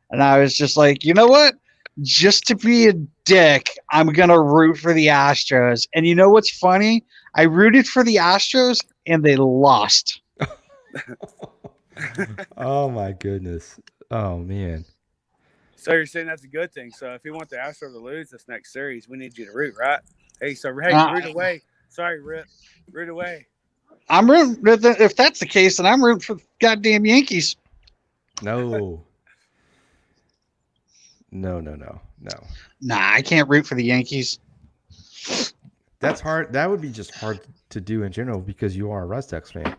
and I was just like, you know what? Just to be a dick, I'm gonna root for the Astros. And you know what's funny? I rooted for the Astros, and they lost. Oh my goodness. Oh man. So you're saying that's a good thing. So if you want the Astros to lose this next series, we need you to root, right? Hey, root away. Sorry, Rip. Root away. I'm rooting. If that's the case, then I'm rooting for the goddamn Yankees. No. No. Nah, I can't root for the Yankees. That's hard. That would be just hard to do in general because you are a Red Sox fan.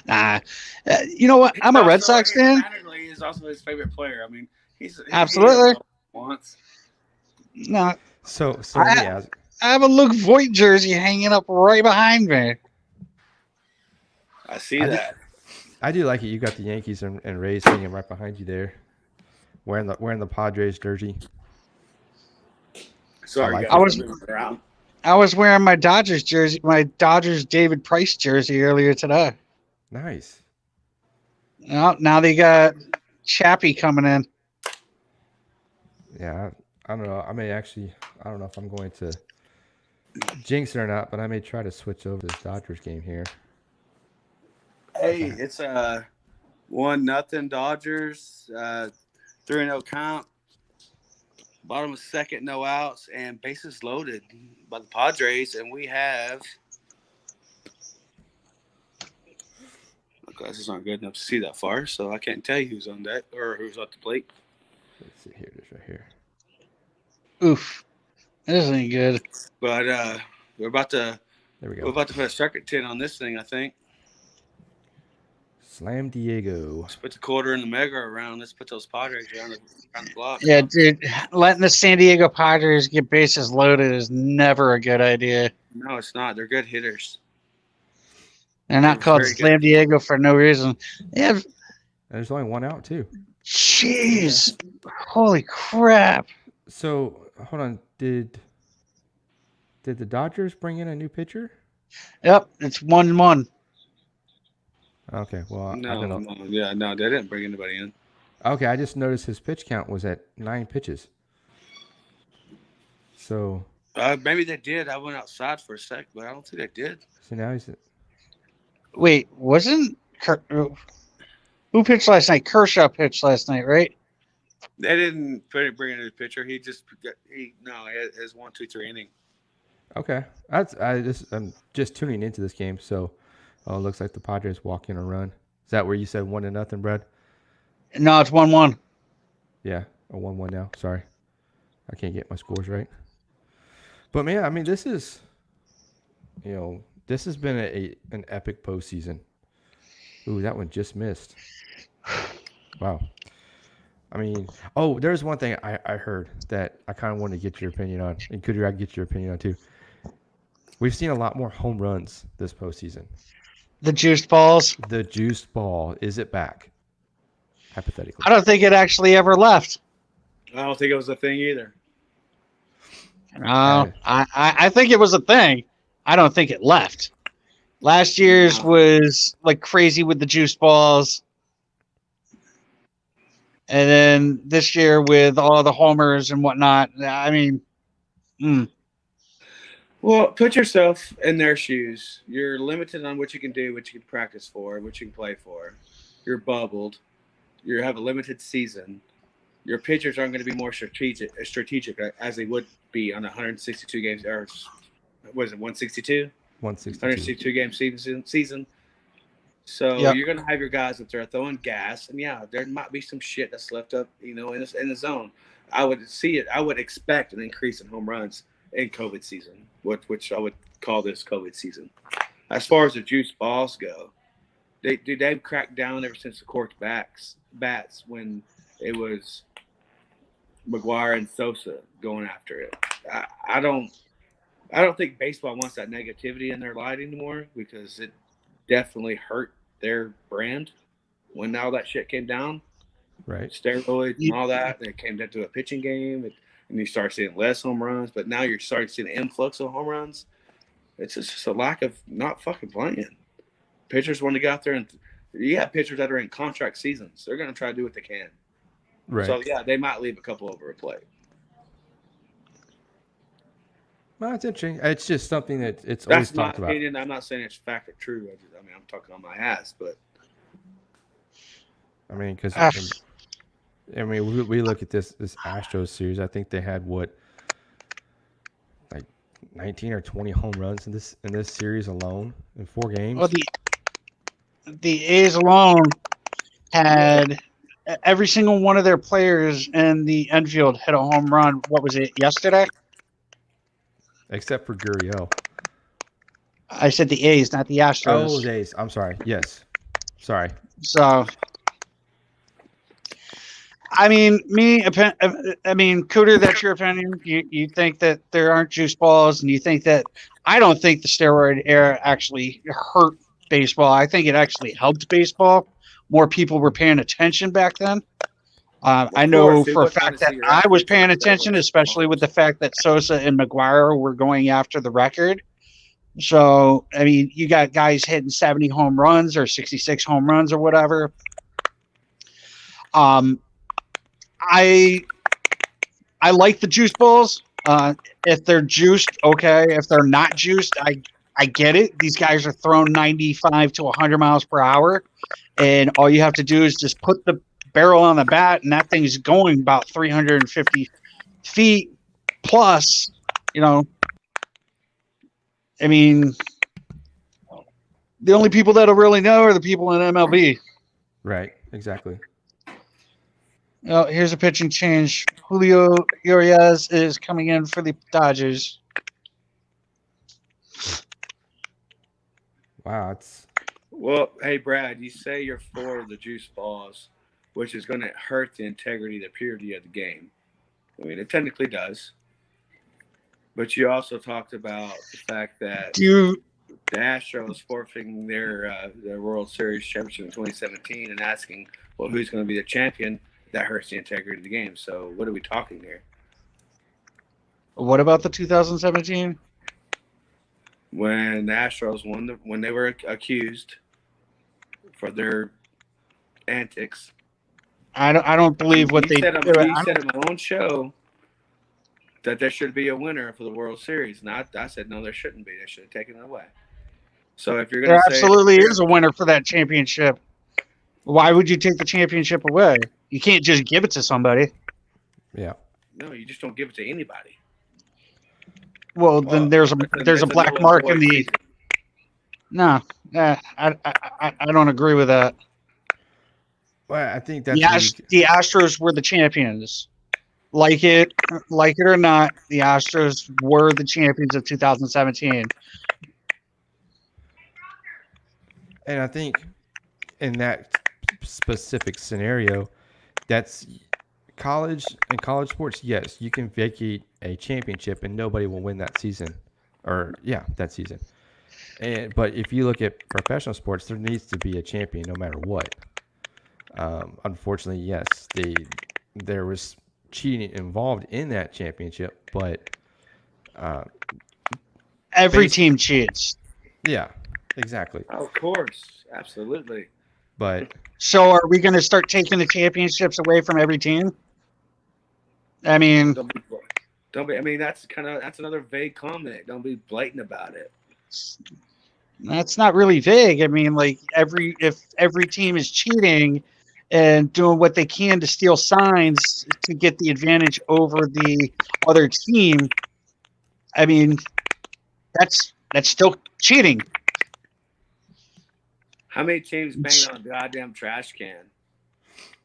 Nah, you know what? I'm a Red Sox fan. He's also his favorite player. I mean, he's absolutely. Once. No. So I have a Luke Voigt jersey hanging up right behind me. I see that. I do like it. You got the Yankees and Rays hanging right behind you there, wearing the Padres jersey. Sorry, I was wearing my Dodgers jersey, my Dodgers David Price jersey earlier today. Nice. Now they got Chappie coming in. Yeah, I don't know. I don't know if I'm going to jinx it or not, but I may try to switch over to this Dodgers game here. Hey, it's 1-0 Dodgers, 3-0 count. Bottom of second, no outs, and bases loaded by the Padres, and we have. My glasses aren't good enough to see that far, so I can't tell you who's on deck or who's at the plate. Let's see here. It is right here. Oof, this ain't good. But we're about to. There we go. We're about to put a circuit 10 on this thing, I think. Slam Diego. Let's put the quarter and the mega around. Let's put those Padres around the block. Yeah, dude, letting the San Diego Padres get bases loaded is never a good idea. No, it's not. They're good hitters. They're not called Slam Diego for no reason. Yeah. There's only one out, too. Jeez. Holy crap. So, hold on. Did the Dodgers bring in a new pitcher? Yep, it's 1-1. Okay, well, I don't know. No, they didn't bring anybody in. Okay, I just noticed his pitch count was at 9 pitches. So maybe they did. I went outside for a sec, but I don't think they did. So now he's. Wait, wasn't who pitched last night? Kershaw pitched last night, right? They didn't bring in a pitcher. He has 1, 2, 3 inning. Okay, I'm just tuning into this game, so. Oh, it looks like the Padres walk in a run. Is that where you said 1-0, Brad? No, it's 1-1. Yeah, a 1-1 now. Sorry, I can't get my scores right. But man, I mean, this has been an epic postseason. Ooh, that one just missed. Wow. I mean, there's one thing I heard that I kind of wanted to get your opinion on, and could I get your opinion on too? We've seen a lot more home runs this postseason. The juiced balls. The juiced ball. Is it back? Hypothetically. I don't think it actually ever left. I don't think it was a thing either. No, I think it was a thing. I don't think it left. Last year's was like crazy with the juiced balls. And then this year with all the homers and whatnot. I mean, Well, put yourself in their shoes. You're limited on what you can do, what you can practice for, what you can play for. You're bubbled. You have a limited season. Your pitchers aren't going to be more strategic as they would be on 162 games, or was it 162? 162. 162 game season. So Yep. you're going to have your guys up there throwing gas, and yeah, there might be some shit that's left up, in the zone. I would see it. I would expect an increase in home runs in COVID season, which I would call this COVID season. As far as the juice balls go, they've cracked down ever since the corked bats when it was McGuire and Sosa going after it. I don't think baseball wants that negativity in their light anymore because it definitely hurt their brand when all that shit came down. Right. Steroids and all that. It came down to a pitching game, and you start seeing less home runs. But now you're starting to see an influx of home runs. It's just a lack of not fucking playing. Pitchers want to get out there, and you have pitchers that are in contract seasons. They're going to try to do what they can. Right. So yeah, they might leave a couple over a plate. Well, it's interesting. It's just something that it's That's always my talked about. opinion. I'm not saying it's fact or true. I'm talking on my ass, but I mean, because Ah. we look at this Astros series. I think they had like 19 or 20 home runs in this series alone in 4 games. Well, the A's alone had every single one of their players in the infield hit a home run. What was it, yesterday? Except for Gurriel. I said the A's, not the Astros. Oh, the A's. I'm sorry. Yes. Sorry. So, I mean, Cooter, that's your opinion. You think that there aren't juice balls, and you think that I don't think the steroid era actually hurt baseball. I think it actually helped baseball. More people were paying attention back then. I know for a fact that I was paying attention, especially with the fact that Sosa and McGuire were going after the record. So, I mean, you got guys hitting 70 home runs or 66 home runs or whatever. I like the juice balls. If they're juiced, okay. If they're not juiced, I get it. These guys are throwing 95 to 100 miles per hour, and all you have to do is just put the barrel on the bat, and that thing's going about 350 feet plus. I mean, the only people that'll really know are the people in MLB. Right. Exactly. Oh, here's a pitching change. Julio Urias is coming in for the Dodgers. Wow. Well, hey, Brad, you say you're for the juice balls, which is going to hurt the integrity, the purity of the game. I mean, it technically does. But you also talked about the fact that the Astros forfeiting their World Series championship in 2017 and asking, well, who's going to be the champion? That hurts the integrity of the game. So what are we talking here? What about the 2017? When the Astros when they were accused for their antics. I don't believe what they said. do. He said on my own show that there should be a winner for the World Series. And I said, no, there shouldn't be. They should have taken it away. So if you're going to say... There absolutely is a winner for that championship. Why would you take the championship away? You can't just give it to somebody. Yeah. No, you just don't give it to anybody. Well, then there's a black mark in the... Season. No, I don't agree with that. Well, I think that's... The Astros were the champions. Like it or not, the Astros were the champions of 2017. And I think in that specific scenario, that's college sports. Yes, you can vacate a championship and nobody will win that season, that season. But if you look at professional sports, there needs to be a champion no matter what. Unfortunately, yes, there was cheating involved in that championship, but every team cheats. Yeah, exactly. Of course, absolutely. But so, are we going to start taking the championships away from every team? I mean, Don't be. I mean, that's another vague comment. Don't be blatant about it. That's not really vague. I mean, like if every team is cheating and doing what they can to steal signs to get the advantage over the other team, I mean, that's still cheating. How many teams banged on a goddamn trash can?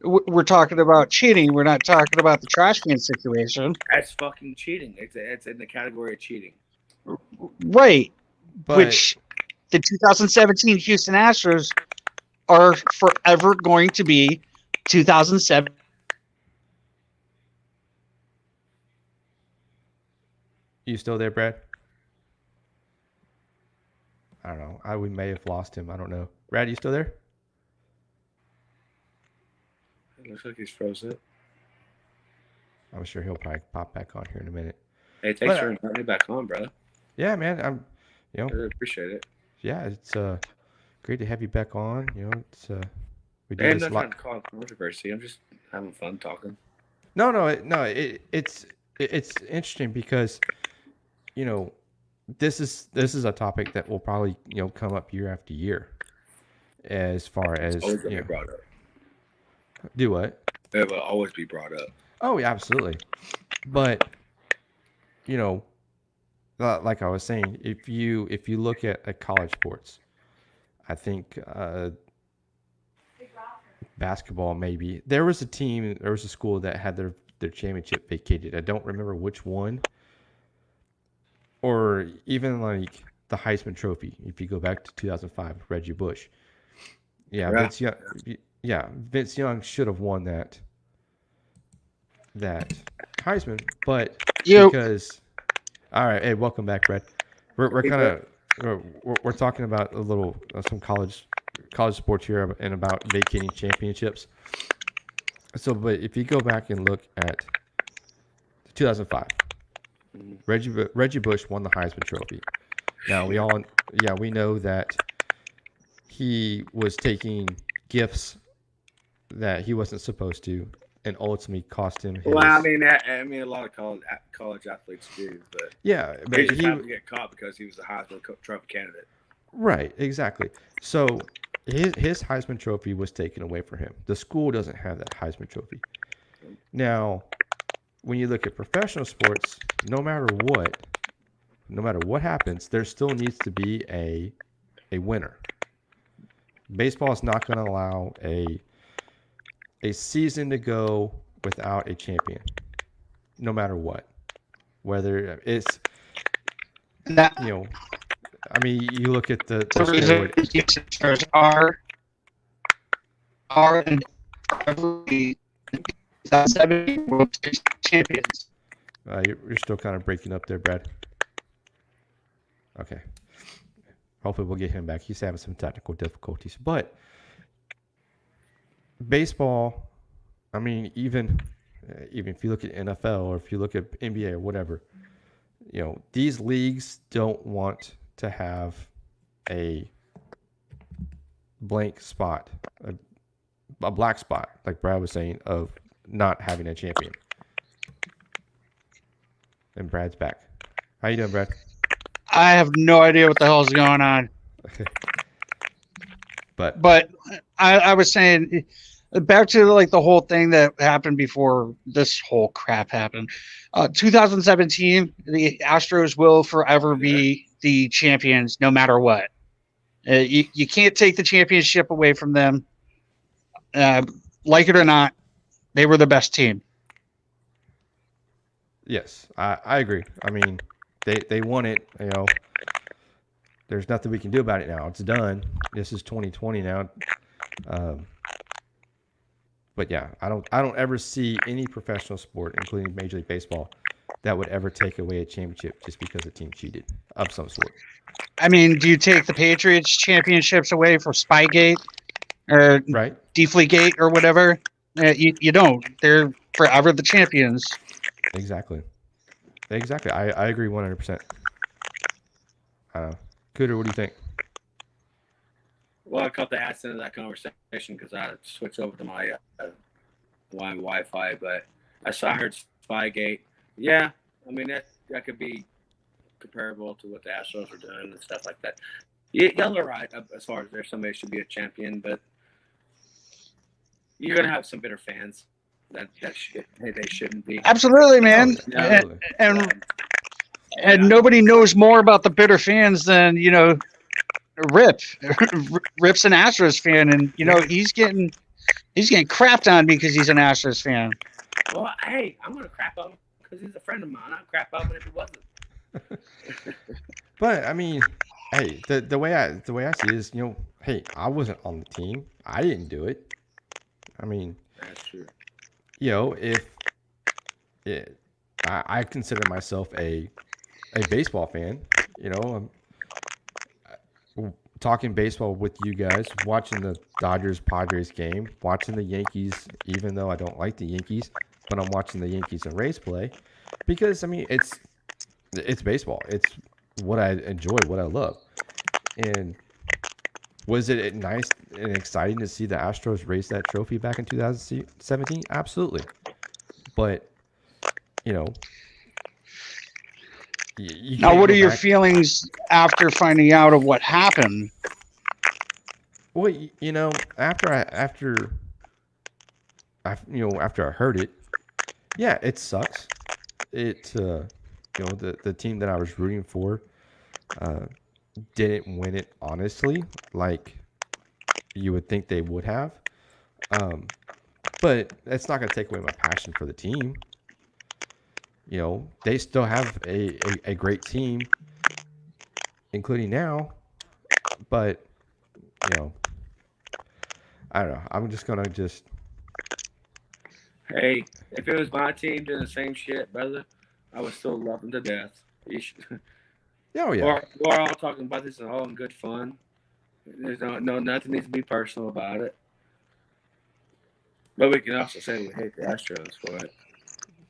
We're talking about cheating. We're not talking about the trash can situation. That's fucking cheating. It's in the category of cheating. Right. But Which the 2017 Houston Astros are forever going to be 2007. you still there, Brad? I don't know. We may have lost him. I don't know. Brad, you still there? It looks like he's frozen. I'm sure he'll probably pop back on here in a minute. Hey, thanks for inviting me back on, brother. Yeah, man. I really appreciate it. Yeah, it's great to have you back on. It's we do Hey, I'm this not a lot. trying to cause controversy. I'm just having fun talking. No. It's interesting because this is a topic that will probably come up year after year, as far as Always gonna be brought up. do what? It will always be brought up. Oh, yeah, absolutely. But like I was saying, if you look at college sports, I think basketball maybe there was a school that had their championship vacated. I don't remember which one, or even like the Heisman Trophy. If you go back to 2005, Reggie Bush. Yeah, Vince Young should have won that Heisman, but because all right, hey, welcome back, Brad. We're kind of we're talking about a little some college sports here and about vacating championships. So, but if you go back and look at 2005, Reggie Bush won the Heisman Trophy. Now we know that he was taking gifts that he wasn't supposed to, and ultimately cost him his. Well, I mean, a lot of college athletes do, but yeah, but he just happened to get caught because he was a Heisman Trophy candidate. Right, exactly. So his Heisman Trophy was taken away from him. The school doesn't have that Heisman Trophy. Now, when you look at professional sports, no matter what happens, there still needs to be a winner. Baseball is not going to allow a season to go without a champion, no matter what. Whether it's I mean, you look at the reason are and probably 2007 World Series champions. You're still kind of breaking up there, Brad. Okay. Hopefully we'll get him back. He's having some technical difficulties. But baseball, I mean, even if you look at NFL or if you look at NBA or whatever, these leagues don't want to have a blank spot, a black spot, like Brad was saying, of not having a champion. And Brad's back. How you doing, Brad? I have no idea what the hell's going on. But I was saying, back to like the whole thing that happened before this whole crap happened. 2017, the Astros will forever be the champions, no matter what. You can't take the championship away from them. Like it or not, they were the best team. Yes, I agree. I mean, they won it. There's nothing we can do about it now. It's done. This is 2020 now. But yeah, I don't ever see any professional sport, including Major League Baseball, that would ever take away a championship just because a team cheated of some sort. I mean, do you take the Patriots championships away for Spygate or Deflategate or whatever? You don't. They're forever the champions. Exactly. I agree 100%. Cooter, what do you think? Well, I caught the ass end of that conversation because I switched over to my Wi-Fi, but I heard Spygate. Yeah, I mean, that could be comparable to what the Astros are doing and stuff like that. Y'all are right as far as there's somebody should be a champion, but you're gonna have some bitter fans that they shouldn't be. Absolutely, man. Oh, yeah, And yeah. nobody knows more about the bitter fans than Rip. Rip's an Astros fan, and he's getting crapped on because he's an Astros fan. Well, hey, I'm gonna crap on him because he's a friend of mine. I'd crap on him if he wasn't. But I mean, hey, the way I see it is, hey, I wasn't on the team. I didn't do it. I mean, That's true. If I consider myself a baseball fan, I'm talking baseball with you guys, watching the Dodgers-Padres game, watching the Yankees, even though I don't like the Yankees, but I'm watching the Yankees and Rays play because, I mean, it's baseball. It's what I enjoy, what I love. And was it nice and exciting to see the Astros raise that trophy back in 2017? Absolutely. But, you now, what are your feelings after finding out of what happened? Well, after I heard it, yeah, it sucks. The team that I was rooting for didn't win it honestly, like you would think they would have. But that's not going to take away my passion for the team. They still have a great team, including now. But, I don't know. I'm just going to Hey, if it was my team doing the same shit, brother, I would still love them to death. Oh, yeah. We're all talking about this all in good fun. There's nothing needs to be personal about it. But we can also say we hate the Astros for it.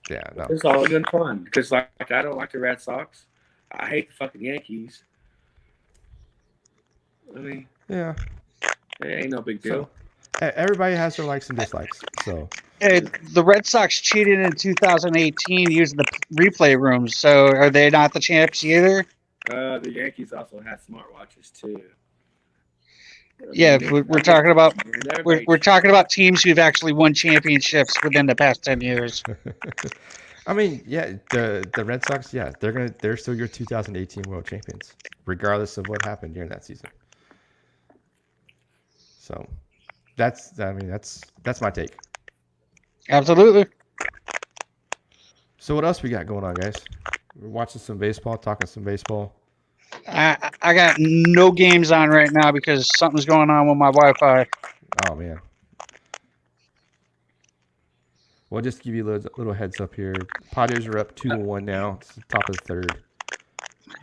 Yeah, no. It's all good fun. Because like I don't like the Red Sox. I hate the fucking Yankees. I mean, yeah, it ain't no big deal. So, everybody has their likes and dislikes. So the Red Sox cheated in 2018 using the replay rooms. So are they not the champs either? The Yankees also had smartwatches too. Yeah, we're talking about we're talking about teams who've actually won championships within the past 10 years. I mean, yeah, the Red Sox, yeah, they're still your 2018 World Champions, regardless of what happened during that season. So that's my take. Absolutely. So what else we got going on, guys? We're watching some baseball, talking some baseball. I got no games on right now because something's going on with my Wi-Fi. Oh man. Well, just to give you a little heads up here, Padres are up 2-1 now. It's the top of the third,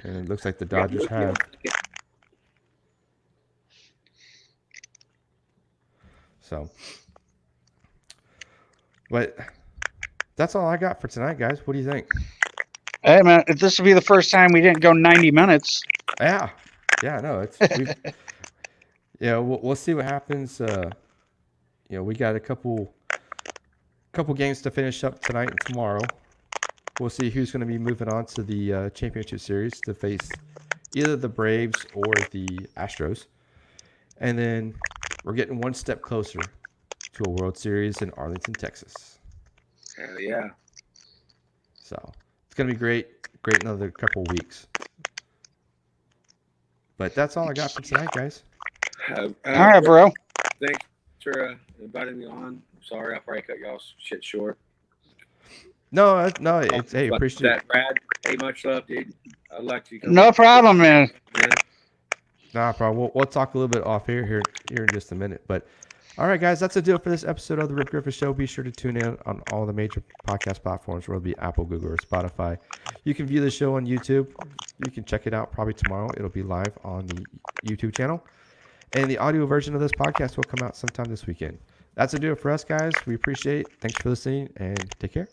and it looks like the Dodgers have. So, but that's all I got for tonight, guys. What do you think? Hey man, if this will be the first time we didn't go 90 minutes. Yeah, no, we'll see what happens. We got a couple games to finish up tonight and tomorrow. We'll see who's going to be moving on to the championship series to face either the Braves or the Astros, and then we're getting one step closer to a World Series in Arlington, Texas. Hell yeah! So it's going to be great another couple weeks. But that's all I got for tonight, guys. All right, bro. Thanks for inviting me on. Sorry, I probably cut y'all's shit short. No, it's hey, appreciate that, Brad. Hey, much love, dude. I'd like to. No problem, man. Yeah. Nah, problem. We'll talk a little bit off here in just a minute. But all right, guys, that's a deal for this episode of the Rip Griffith Show. Be sure to tune in on all the major podcast platforms, whether it be Apple, Google, or Spotify. You can view the show on YouTube. You can check it out probably tomorrow. It'll be live on the YouTube channel. And the audio version of this podcast will come out sometime this weekend. That's a deal for us, guys. We appreciate it. Thanks for listening, and take care.